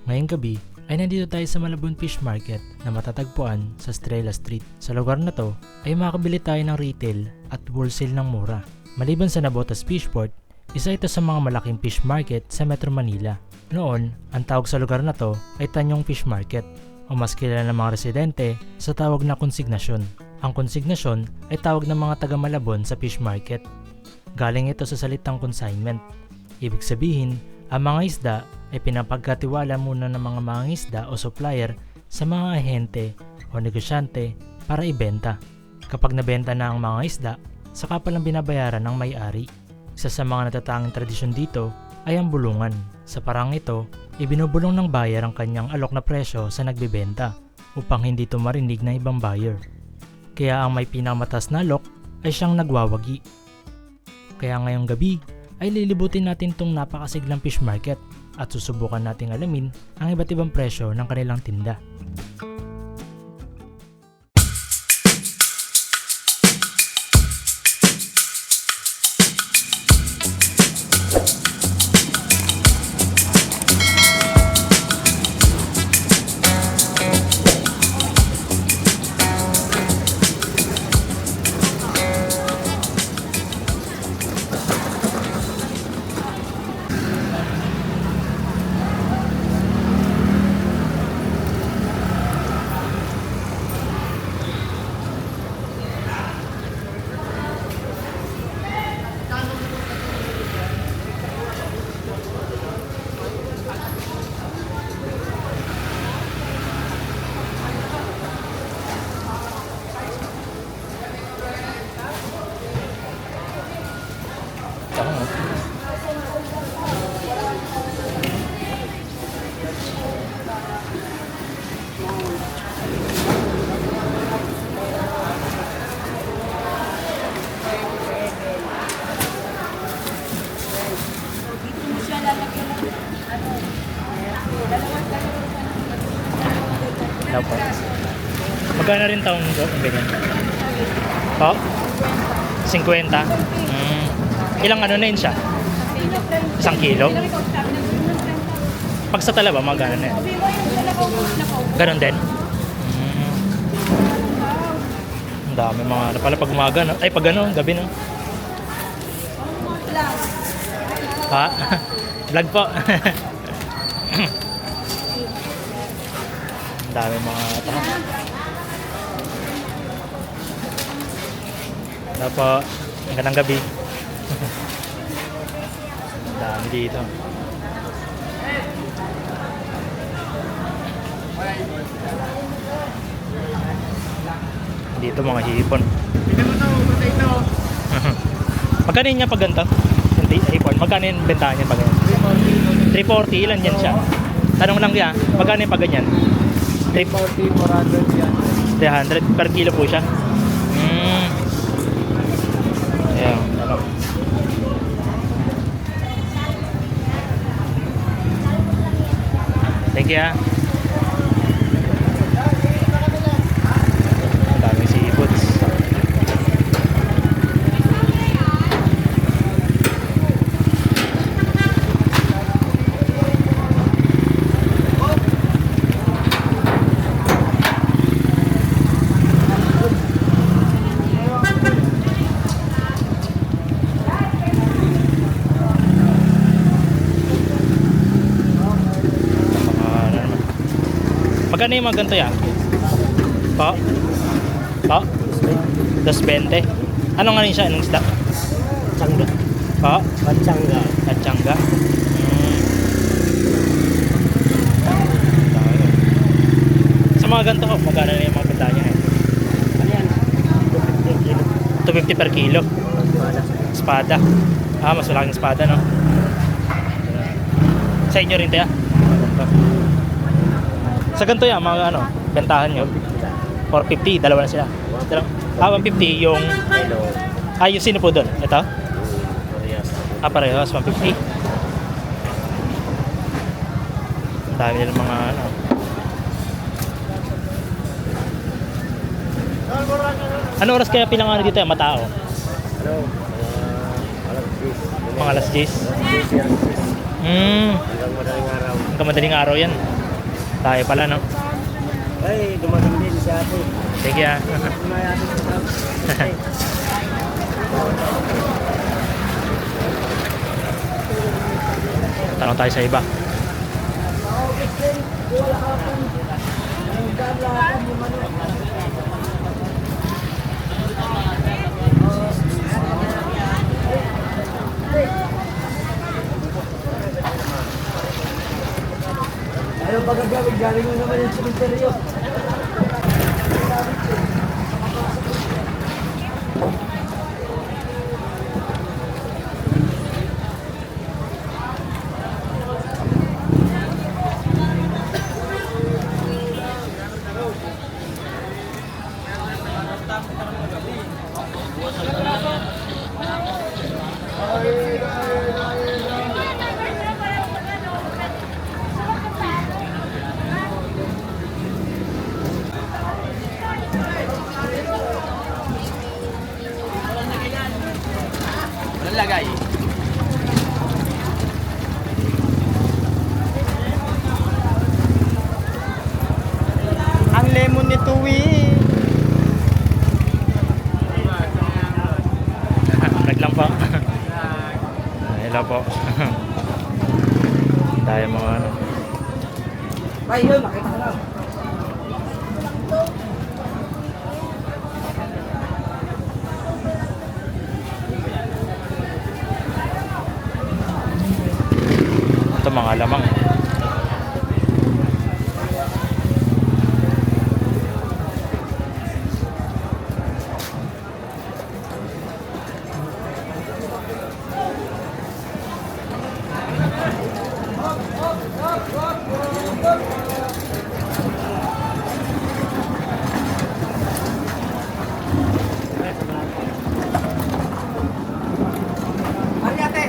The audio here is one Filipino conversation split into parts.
Ngayong gabi ay nandito tayo sa Malabon Fish Market na matatagpuan sa Estrella Street. Sa lugar na to ay makabili tayo ng retail at wholesale ng mura. Maliban sa Nabotas Fishport, isa ito sa mga malaking fish market sa Metro Manila. Noon, ang tawag sa lugar na to ay Tanyong Fish Market o mas kilala ng mga residente sa tawag na konsignasyon. Ang konsignasyon ay tawag ng mga taga Malabon sa fish market. Galing ito sa salitang consignment. Ibig sabihin, ang mga isda ay pinapagkatiwala muna ng mga mangingisda o supplier sa mga ahente o negosyante para ibenta. Kapag nabenta na ang mga isda, saka palang binabayaran ng may-ari. Isa sa mga natatanging tradisyon dito ay ang bulungan. Sa parang ito, ibinubulong ng buyer ang kanyang alok na presyo sa nagbebenta upang hindi ito marinig ng ibang buyer. Kaya ang may pinakamatas na alok ay siyang nagwawagi. Kaya ngayong gabi ay lilibutin natin tong napakasiglang fish market at susubukan nating alamin ang iba't ibang presyo ng kanilang tinda. Dapat. Magkano rin taong ganyan? Po? 50? Ilang ano na yun siya? 1 kilo? Pag sa tala ba, magkano na yun? Ganon din? Ang dami mga ano pala pag umaga, no? Ay pag ano, gabi, no? Ha? Vlog po. Ang dami mga tao. Ano po, magandang gabi. Ang dami dito. Dito mga hipon. Magkano yun niya pag ganito? Hipon, magkano yung bentahan niya pag ganyan? 340, ilan yan siya? Tanong lang kaya, magkano yung pag ganyan? 340, 400 yan. 300 per kilo po siya. Ayan, ano. Thank you, ha. Ang daming seafoods. Magkano yung mga ganito yan? Po? Po? 220. Ano nga rin siya? Anong isda? Tsangga. Po? Patsangga. Patsangga. Sa mga ganito ko, magkano na yung mga benta niya? Ano yan? 250 kilo. 250 per kilo. Espada. Ah, mas malaking espada, no? Sa inyo rin, tiya? Sa ganito yan, mga ano, bentahan nyo? 450, dalawa na sila. 150 yung... yung sino po doon? Ito? Parehas, 150. Ang dami nila mga ano. Ano oras kaya pinangano dito yung matao? Ano? Mga alas 10. Hanggang madaling araw. Hanggang madaling araw yan. Tayo pala, no? Ay, dumating din si ate. Sige, ah. May ate sa tao. Ay, Tanong tayo sa iba. ayaw pa gagawin, galing mo naman yung cemeteryo. Walang lagay. Ang lemon nito, Nag lang po. Hello po. Tayo mga ano. Ay, yun, makita ko lang. Ito mga lamang. Ay, ate.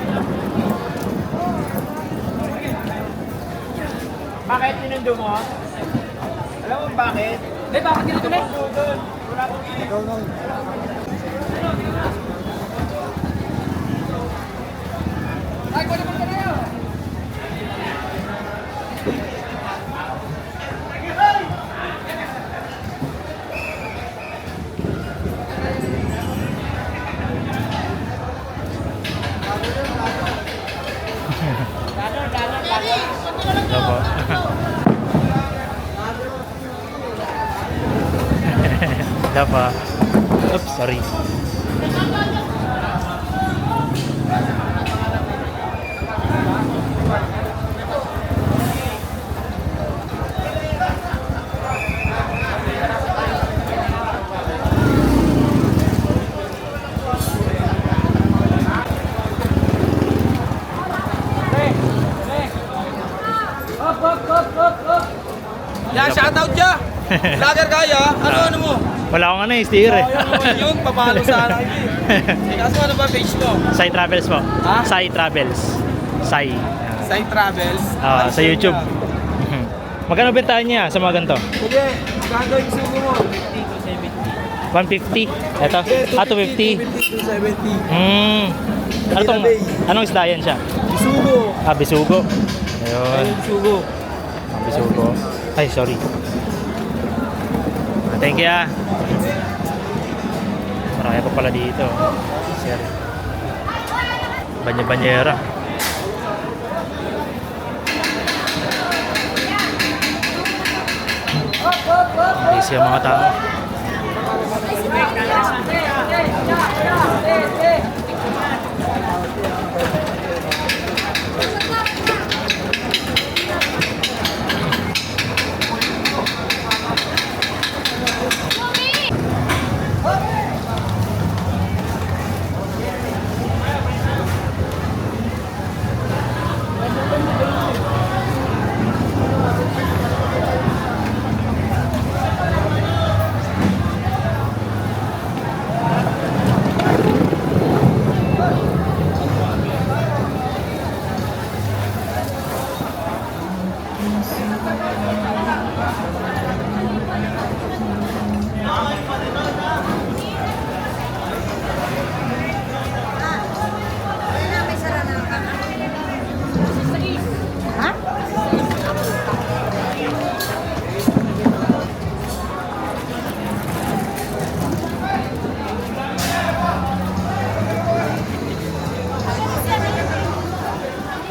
Bakit ninundo mo? Alam mo bakit? Bakit ganito na? Wala akong Ay, wala mo na yun! Hello po. Hello po. Oops, sorry. Yan, shoutout ka! Vlogger kaya? Ano mo? Wala akong ano eh, sticker eh. Yun, papalo sana kayo eh. Kaso ano ba page mo? Sai Travels po. Ha? Sai Travels. Sai. Side Travels. Sa YouTube. Magkano bentahan niya sa mga ganito? Sige, magkano yung sumo mo? 150. Ito. 250. 270. Ano tong, anong isda yan siya? Sumo. Bisugo. Ayun. Ayun, sumo. Bisugo. Ay, sorry. Thank you, ah. Marami pa pala dito. Sir. Banya-banyera. Busy ang mga tao.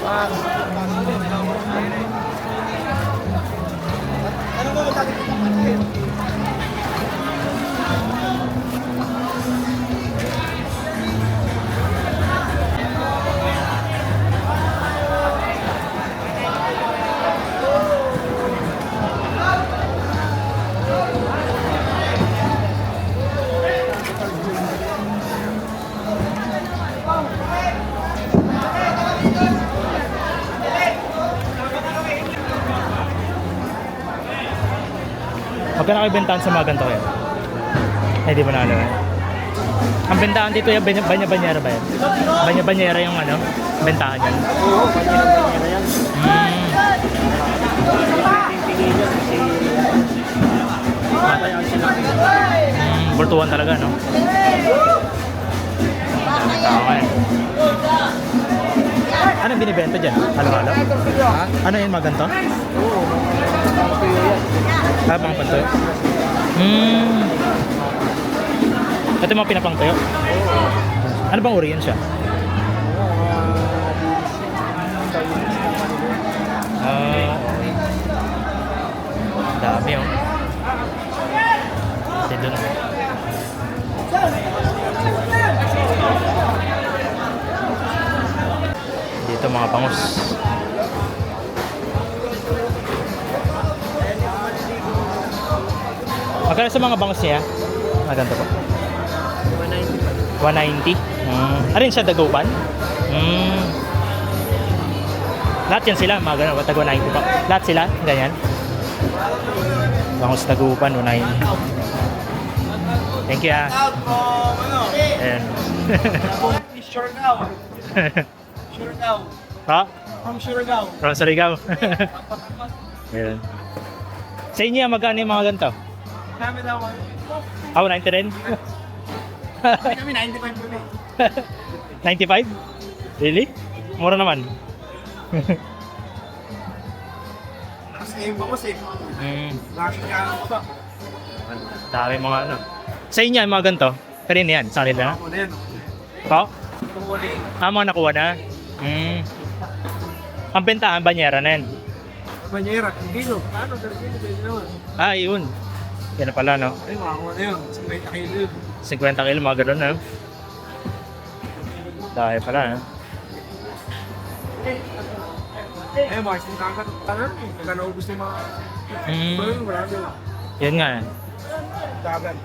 Ano mo dati kita patayin? Magkano kayo bentahan sa mga ganito kaya? Ay, di mo na alam eh. Ang bentahan dito yung banya-banyera ba yan? Banya-banyera yung ano, bentahan yan. Oo, kanya-kanya yan. Papayaw sila. Bultuhan talaga, no? Dami tao nga eh. Anong binibenta dyan? Halo-halo? Ha? Ano yun, mga ganito? Oo, mga tuyo yan. Ah, mga pantoy. Ito yung mga pinapangtoyo. Ano bang uri yan siya? Okay. Dami oh. Kasi dun. Dito mga bangus. Magkano sa mga bangus niya? Maganda po. 190. Ano yun siya, dagupan? Lahat yan sila, mga ganun, tag 190 po. Lahat sila, ganyan. Bangus dagupan, 190. Thank you ah. Ayan. Surigao. Surigao. Ha? From Surigao. From Surigao. Ayan. Sa inyo, magkano yung mga ganito? Kami daw. Ako, 90 rin. Kami 95 kami. 95? Really? Mura naman. Kasi yung bakos eh. Laki ka lang ko ba? Dami mga ano. Sa inyo, yung mga ganito? Pero yun yan, sa kanila na? Ako na yan. Po? Tumuli. Mga nakuha na? Ang bentahan, banyera na yan. Banyera, kilo. Ano, kilo naman. Ah, yun. Yan na pala, no? Ay, makakuha na yun. 50 kilo. 50 kilo, mga ganun, no? Dahil pala, no? Eh, Mars, yung kakat. Ano? Kaya naubos na yung mga... Marami. Yun nga, eh. Dagan.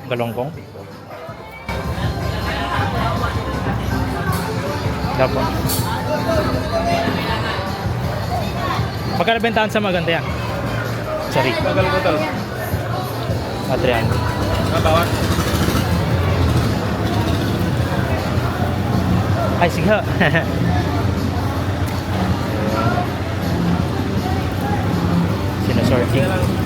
Galongkong. Dapat. Magkano bentahan sa maganda yan? Sorry. Bagal ko to. Adrian. Nabawat. Ay, sige. Sinusorting.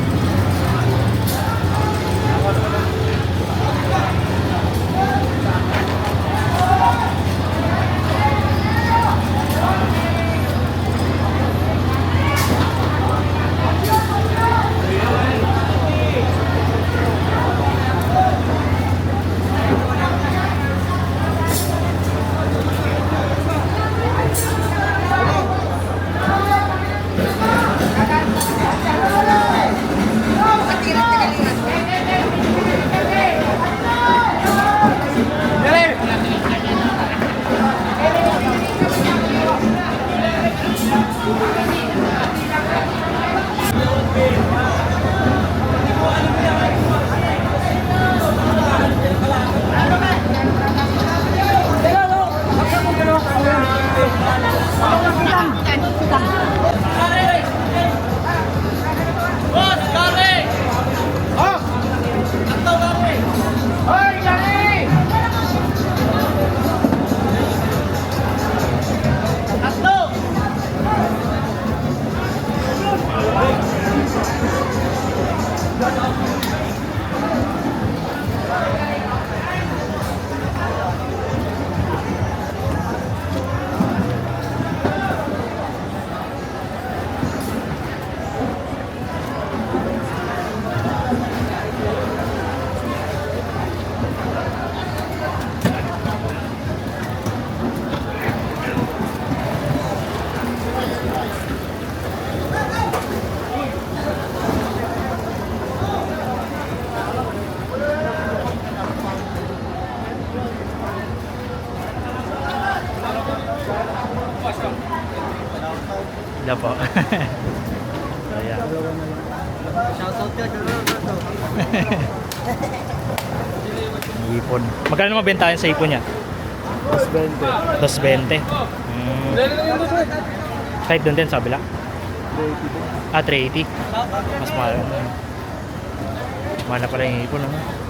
Hello po. Ayan. Shoutout ka, Ipon. Magkano naman bentahan sa ipon niya? 20. 220. Kahit doon din sa kabila? 380. Mas mahal. Mahal na pala yung ipon. Ano?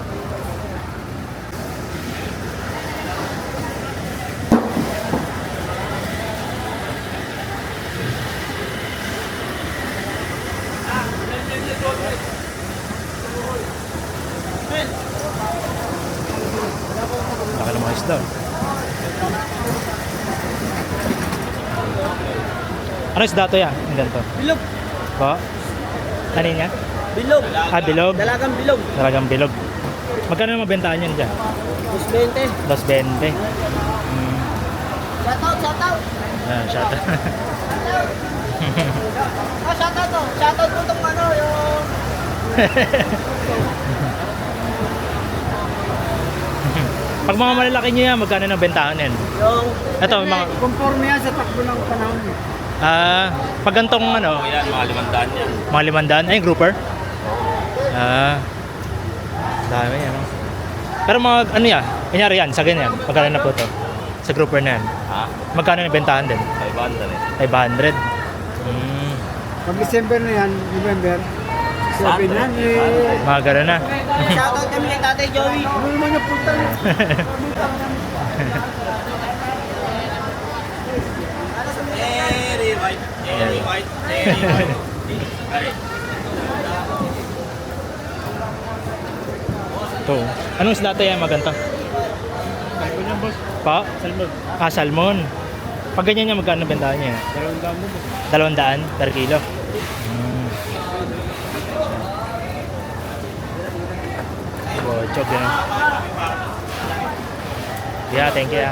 Laki ng mga isda. Ano isda to yan? Ang ganito. Bilog. Po? Tanin niya? Bilog. Bilog? Dalagang bilog. Talagang bilog. Magkano naman bentahan yan dyan? 20. 220. Shoutout. Ayan, shoutout. Shoutout to. Shoutout po itong ano, yung... Pag mga malalaki nyo yan, magkano na bentahan yan? Yung... Ito, mga... Conforme yan sa takbo ng panahon. Pag gantong ano? Yan, mga 500 yan. Mga 500? Ay, grouper? Dami ano. Pero mga ano yan? Kanyari yan, sa ganyan. Magkano na po ito? Sa grouper na yan. Ha? Magkano na bentahan din? 500 500. Pag December na yan, November, 7 yan eh. Mga gano'n na. Shoutout kami kay Tatay Joey. Ano naman yung punta niya? Very white. Ito. Anong isda ito yan? Maganda. Salmon yan, boss. Pa? Salmon. Salmon. Pag ganyan niya, magkano bentahan niya? 200 mo. 200 per kilo. Bochok yun. Yeah, thank you.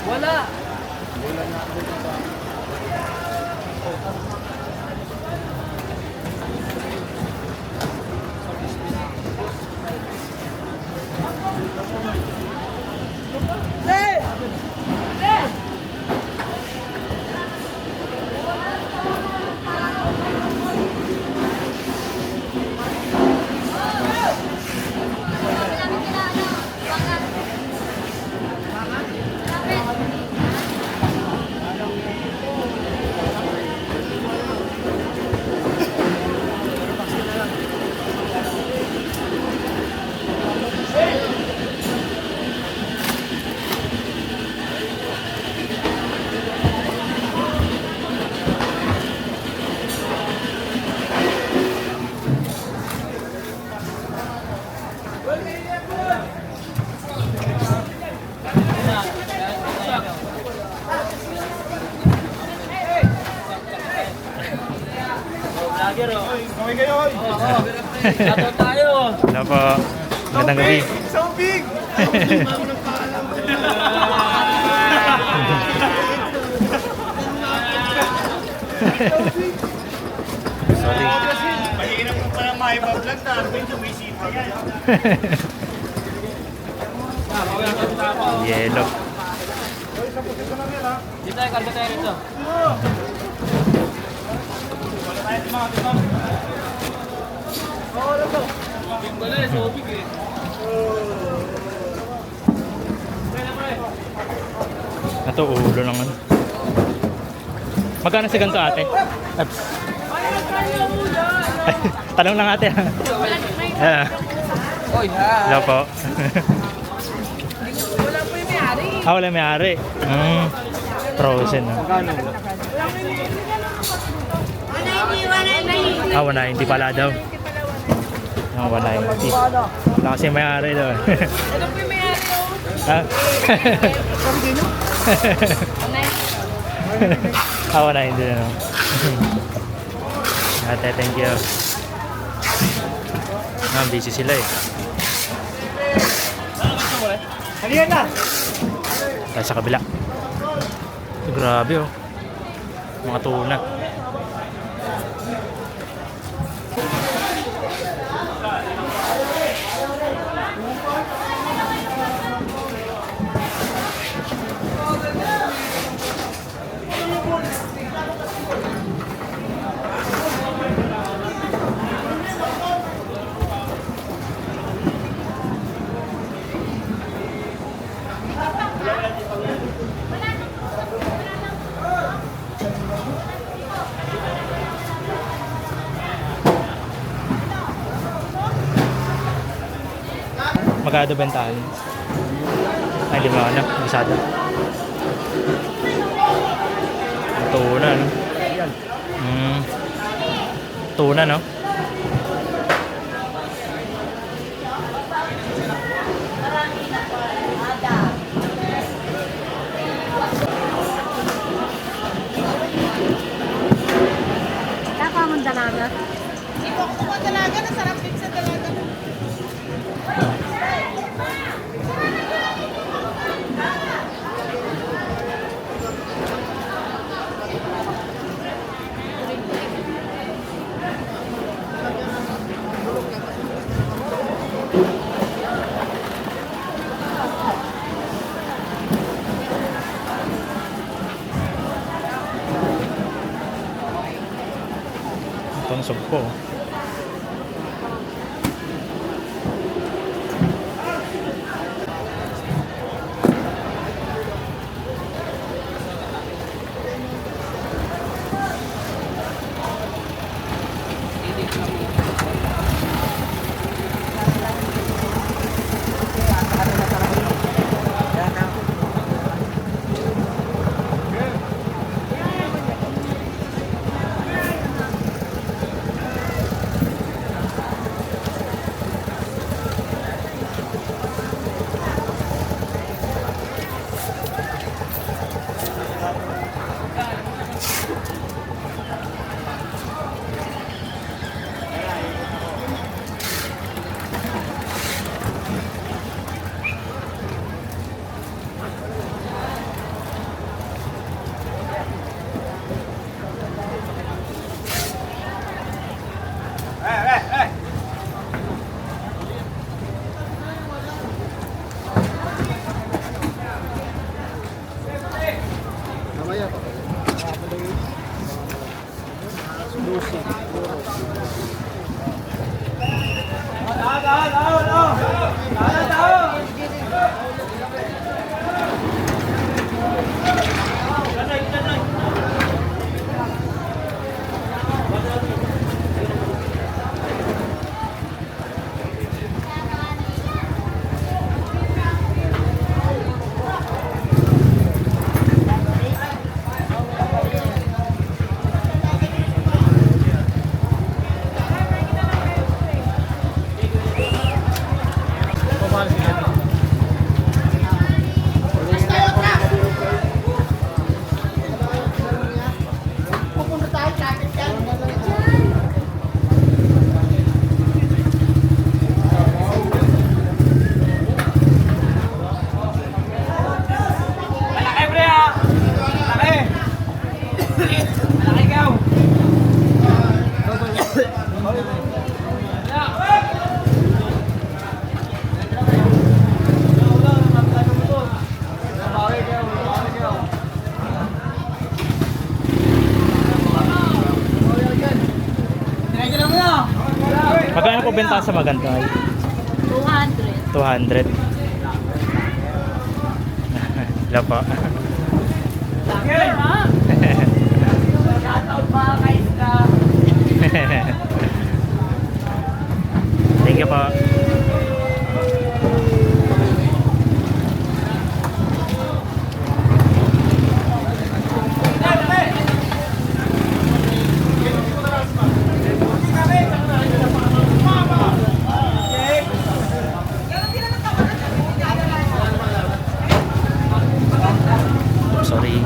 Wala. Shoutout tayo. Hello po. Magandang gabi. So big! Sorry. Mahirap mo pa lang maipa-vlog na. Sumisita yan. Yellow. Dito tayo, karga tayo rito. Ito ulo lang ano. Magkano sa ganito ate? Ups. Tanong lang ate ha. Oy, ha. Hello po. Wala po yung may-ari. Wala may-ari. Frozen ha. 190 pala daw. 190. Wala kasi may-ari daw. Ito po yung may-ari. Ha? Ako na hindi na. Ate, thank you. Busy sila eh. Halika na! Tayo sa kabila. Grabe oh. Mga tuna. Magkano bentahan? Ay, lima na. Bisada. Tuna, no? Tuna, no? Kaka mong dalaga? Hindi ko ako dalaga, nasarap din sa dalaga. Ito ang sugpo. Magkano po benta sa maganda? 200. 200. Wala pa. Thank you po. Sorry.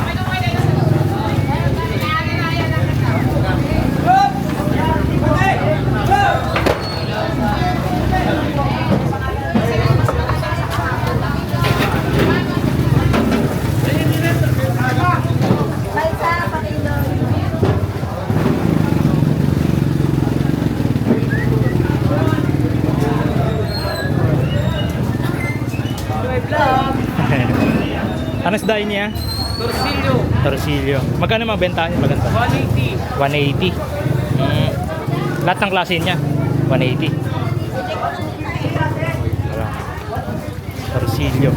Ano isda niya? Torsilyo. Torsilyo. Magkano mabenta niya? Maganda. 180. 180. Lahat ng klase niya. 180. Torsilyo.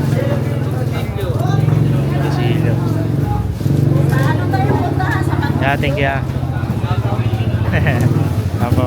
Torsilyo. Ano tayo punta sa Yeah, thank you. Apo.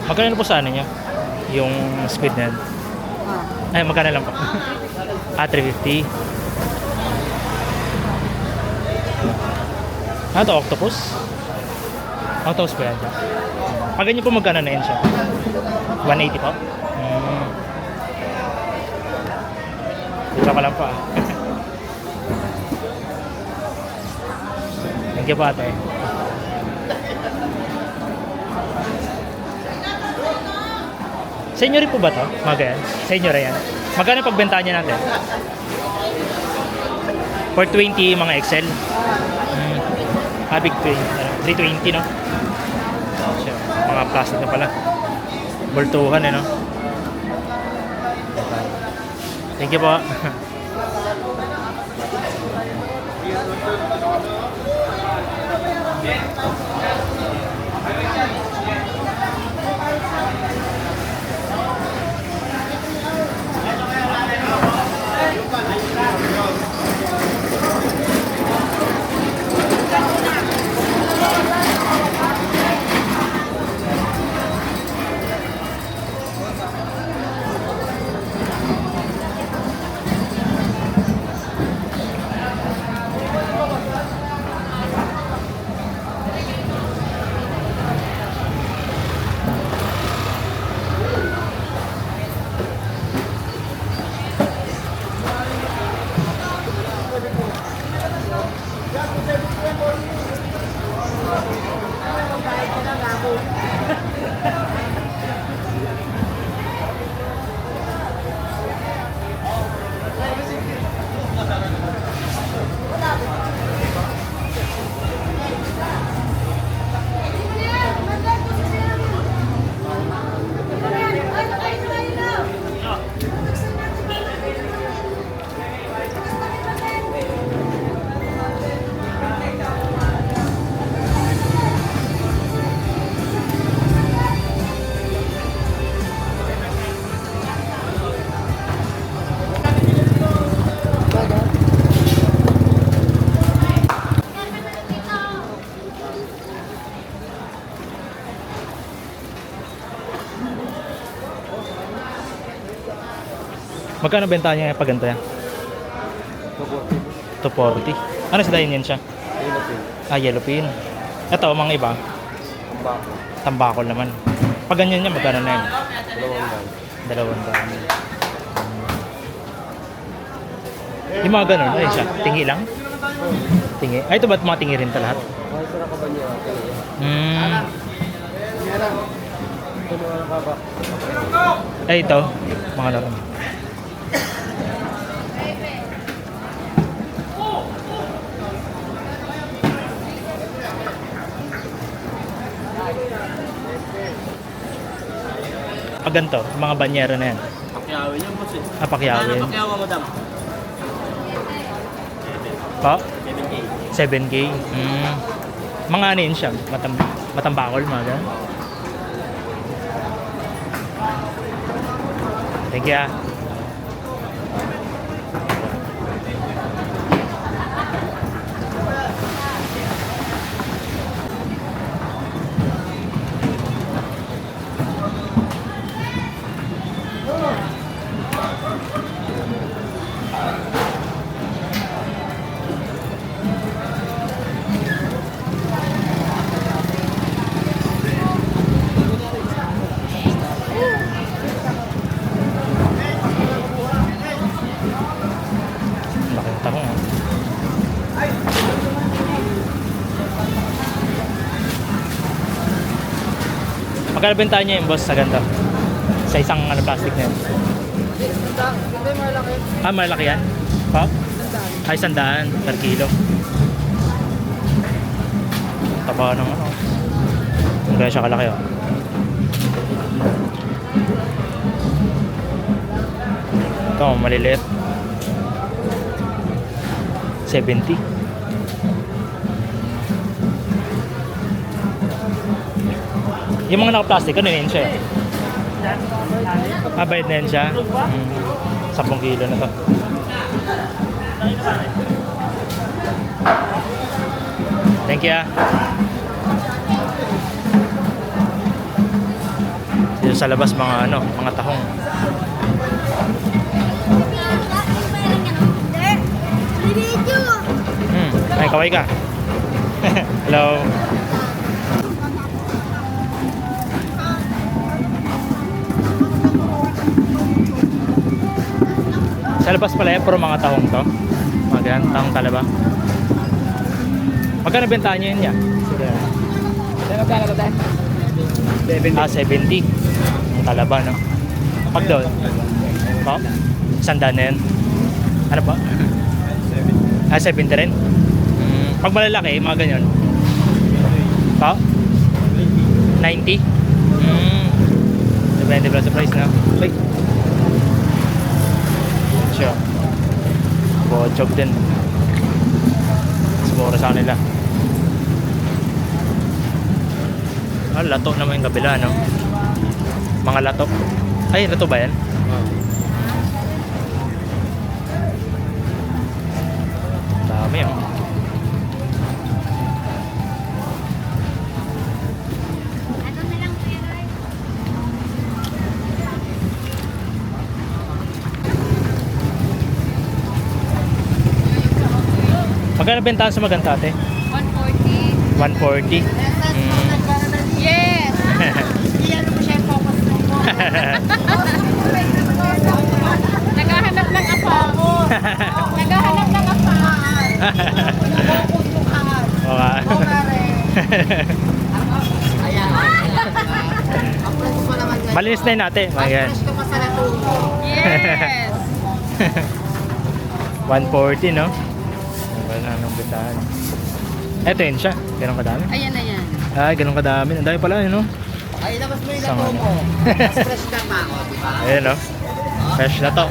Magkano na po sa ano niya? Yung squid na yan? Ay, magkano lang po? 350. Ano to, octopus? Octopus pa yan siya. Pag ganyan po magkano na yan siya? 180 po? Mura pa lang po ah. Thank you po ate. Sa inyo rin po ba to? Mga ganyan? Sa inyo rin yan? Magkano pagbenta niya natin? 420 mga XL? Big 320 no? Siya, mga plastic na pala. Bultuhan no? Thank you po. Magkano benta niya pag ganito yan? 240. Ano sa dahin yan siya? Yellowfin. Ito, mga iba? Tambakol naman. Pag ganyan niya, magkano na yan? 200. Yung mga ganun, ano siya? Tingi lang? Tingi? Ay, ito ba't mga tingi rin ito lahat? Ay, ito. Mga laro. Pag ganito, mga banyero na yan. Pakyawin yung boss eh. Pakyawin. Pakyawa, madam? Pa? 7K. 7K. Mga ano yun siya? Matambakol, mga ganun. Thank you. Laking tanong ah. Magkano benta niya yung boss sa ganito? Sa isang plastic na yun? Malaki yan? Pa? Ay, 100 per kilo. Taba ng ano. Ang gaya siya kalaki, oh. Ito, maliliit. 70. Yung mga naka-plastic, ano yun siya? Bayad na yun siya. 10 kilo na to. Thank you, ah. Dito sa labas mga mga tahong. Ay, kaway ka. Hello. Sa labas pala yan, puro mga tahong to. Mga ganyan, tahong talaba. Magkano bentahan nyo yun niya? Sige. Magkano ba tayo? 70. Ang talaba, no? Pag doon? Po? 100 na yun? Ano po? 70 rin? Pag malalaki, mga ganyan. Po? 90? Depende pala sa price, no? Like, sure. Bochog din. Sumura sa kanila. Lato naman yung kabila, no? Mga lato. Ay, lato ba yan? Dami, oh. Magkano bentahan sa maganda, ate? 140. 140. Yes! Iyan mo siya yung focus mo. Naghahanap ng asawa. Naghahanap ng asawa. Focus mo ka. Okay. Ayan. Approach mo naman ngayon. Malinis na yun, ate. Ayan. Approach ka pa sa natubo. Yes! 140, no? Wala nang bentahan. Ito yun siya. Ganun kadami. Ayan na yan. Ay, ganun kadami. Ang dami pala, yun, no? Ay, labas mo yung Isang lato ano. mo. Mas fresh ka pa ako, di ba? Ayan, no? Fresh na to.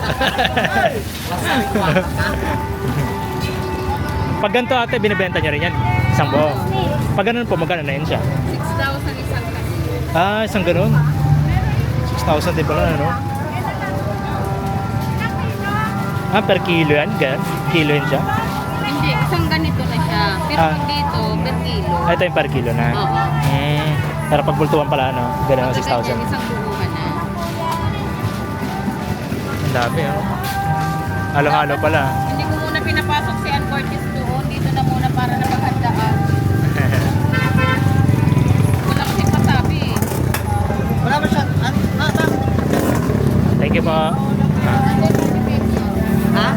Pag ganito, ate, binibenta niya rin yan. Isang buo. Pag ganun po, magkano na yun siya? 6,000 isang kasi. Isang ganun. 6,000 din pala, no? Per kilo yan? Ganun? Kilo yun siya? Hindi, isang ganito na siya. Pero pag dito, per kilo. Ito yung per kilo na? Oo. Pero pag bultuhan pala, no? Ganun, Pag 6,000. ganyan, isang buuhan na. Ang dami, oh. Halo-halo pala. Hindi ko muna pinapasok si Ann Cortez doon. Dito na muna para na maghandaan. Wala kasing pasabi eh. Wala ba siya? Thank you po. Ha?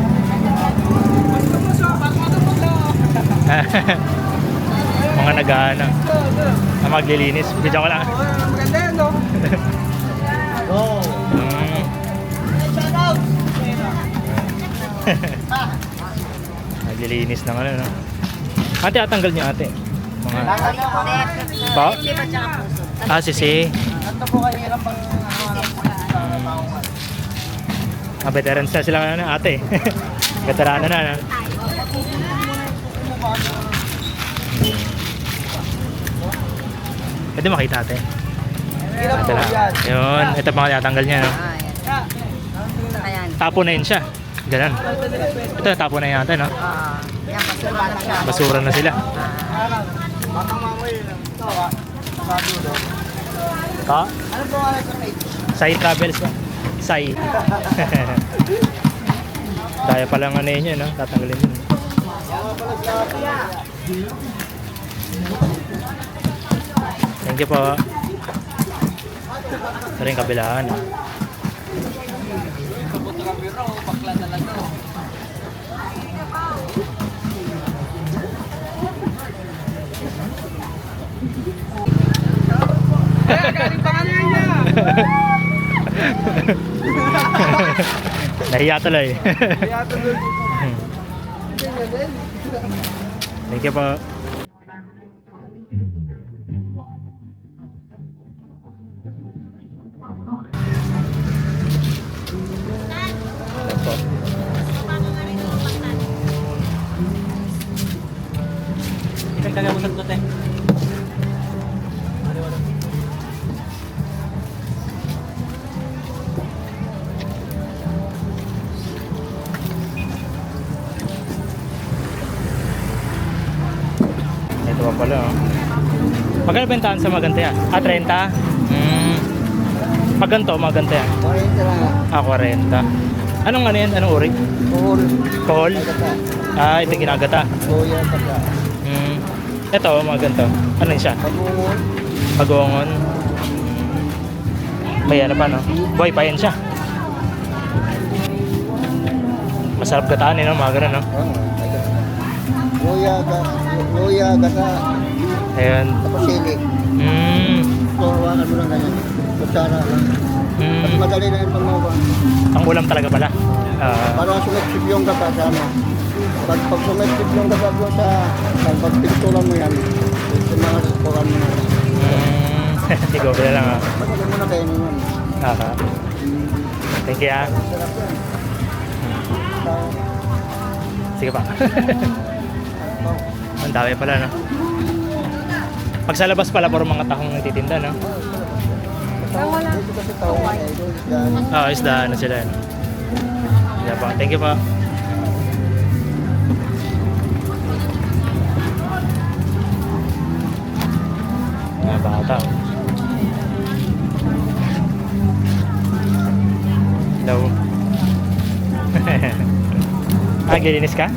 Mga nag-aano. Maglilinis. Video ko lang. Maganda yan, no? Go! Shout out! Naglilinis ng ano, no? Ate, atanggal niyo, ate. Mga... Pa? Sisi. Ito po kayo hirap pag Veterans na sila ano, ate. Veterano na, no? Pwede makita, ate. hirap Ate po lang. yan. Yun. Ito pa nga tatanggal niya, no? Ayan. Tapo na yun siya. Ganun. Ito, tapo na yun, ate, no? Yan, basura na siya. Basura na sila. Batang mamoy lang. Ito, sa dulo. Ha? Ano po nga sa page? Sai Travels ba? Sai. Daya palang ano yun yun, no? Tatanggalin yun. Thank you po. Ito rin kabilaan. Galing pa kanina niya! Nahiya tuloy. Kaya tuloy. Thank you po. Ayan po. Ikan kagabutan ko, te. Ito pa pala, oh. Magkano bentahan sa maganda yan? 30? Pag ganito, maganda yan? 40 lang. 40. Anong ano yan? Anong uri? Kuhol. Kohol? Ito ginagata. Kuya, taka. Ito, mga ganito. Ano yun siya? Pagungol. Pagongon. May ano pa, no? Boy, pa yan siya. Masarap gataan, no? Mga ganun, no? Kuya, taka. Ayun. Tapos sili. So, hawakan mo lang ganyan. Kutsara lang. At madali na yung panggawa. Ang ulam talaga pala. Para sumexip yung gata sa ano. Pag sumexip yung gata doon sa pagpintulan mo yan, sumakuran mo na. Sigo, bila lang, ah. Madali mo na kayo naman. Thank you, ah. Sarap yan. Sige pa. Ang dami pala, no? Pag sa labas pala, puro mga tahong nagtitinda, no? Dito kasi tao nga eh. Doon isdaan. Isda, ano sila, no? Yeah, pa. Thank you pa. Mga bata, oh. Hello. Naglilinis ka?